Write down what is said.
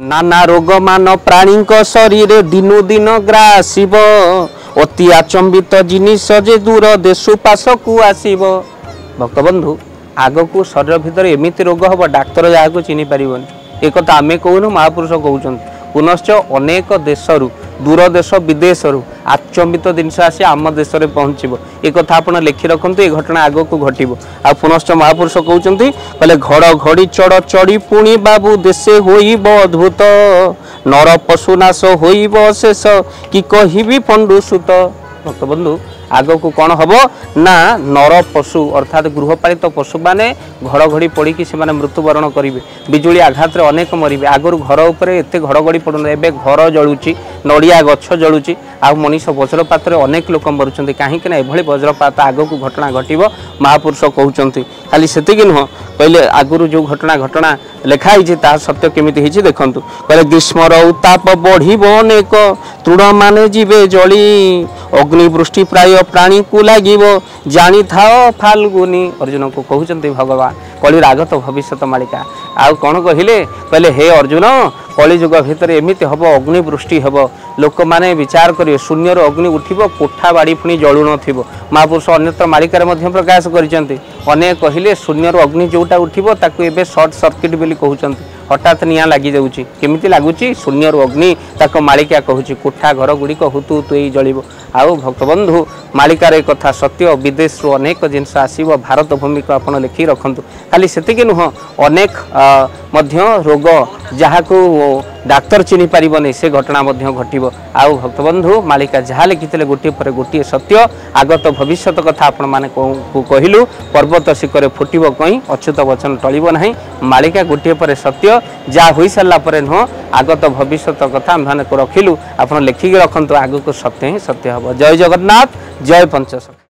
नाना रोग मान प्राणी शरीर दिनु दिन ग्रासीब अति आचंबित जिनिस जे दूर देशु पास को आसीब। भक्तबंधु आग को शरीर भितर एमती रोग हम डाक्तर जहाँ चिन्ह पारबनी एक आम कहूनु महापुरुष कहते पुनश्च अनेक देशरू दूर देश विदेश आचंबित जिनस आसी आम देश में पहुँचब एक आप लिखि रखु ये घटना आग को घटव आ पुनश्च महापुरुष कहते कहले घड़ घड़ी चढ़ चढ़ी पुणी बाबू देशे होइब अद्भुत नर पशुनाश होइब शेष कि कहिबी पंडु सुत। भक्तबंधु आग को कौन हम ना नर पशु अर्थात गृहपालित पशु माने घड़घड़ी पड़ी से मृत्युवरण करेंगे बिजुली आघात अनेक मरबे आगु घर उपर एत घड़घड़ी पड़ू ए घर जलुची नड़िया गछ जलुची आ मनीष वज्रपात अनेक लोक मरुंच कहीं एभली वज्रपात आग को घटना घटव महापुरुष कहते खाली से नुह कहले आगुरी जो घटना लिखाई सत्य केमी देखु कहले ग्रीष्मर उत्ताप बढ़ अनेक तृण माने जीवे जली अग्निवृष्टि प्राय प्राणी को लगे जानी थाओ फाल्गुनी अर्जुन को कहते भगवान कलिर आगत भविष्य मालिका आउ कौन कहले हे अर्जुन कलिजुग भितर एमती हम अग्निवृष्टि हम लोक मैंने विचार करेंगे शून्य अग्नि उठिब कोठा बाड़ी पुणी जलु न महापुरुष अन्यत्र मालिकार प्रकाश करते अनेक कहले शून्य अग्नि जोटा उठिब ताकू एबे शॉर्ट सर्किट बोली कहते हठात निया लगी जाऊँगी केमिति लगुच शून्य अग्नि ताक मालिका कहूँ कोठा घर गुड़िक हुतु हुतु जलिब आउ भक्तबंधु मालिकार एक कथा सत्य विदेश अनेक जिनस आसब भारत भूमि को आप लिखि रखु खाली से नुह अनेक रोग जहाँ को डाक्तर चिन्ह पारबनी से घटना घटव आउ भक्तबंधु मालिका जहाँ लिखी गोटे पर गोटे सत्य आगत भविष्य कथा आपण मैंने कहलु पर्वत शिखर फुटब कहीं अच्युत वचन टलिब ना मालिका गोटे पर सत्य जहाँ हो सारापर नुह आगत भविष्य कथा आम रखिलु आप लिखिकी रखु आग को सत्य ही सत्य हम। जय जगन्नाथ जय पंचसखा।